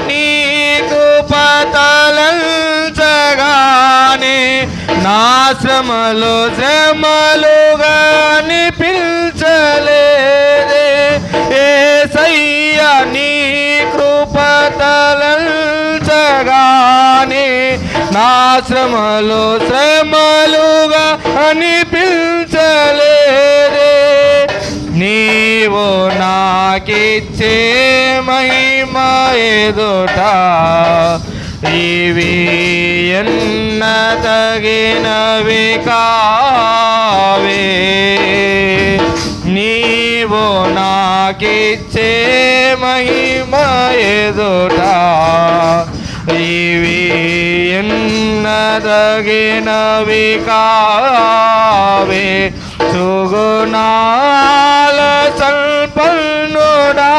నీ కృపతలంచగానే నా శ్రమలుగా అనిపించలేదే యేసయ్యా నీ కృపతలంచగానే నా శ్రమలుగా అనిపించలేదే నీవు నాకిచ్చే మహిమ ఎదుట ఇవి ఎన్న తగినవి కావే నీవు నాకిచ్చే మహిమ ఎదుట ఇవి ఎన్న తగినవి కావే సుగుణాల సంపన్నుడా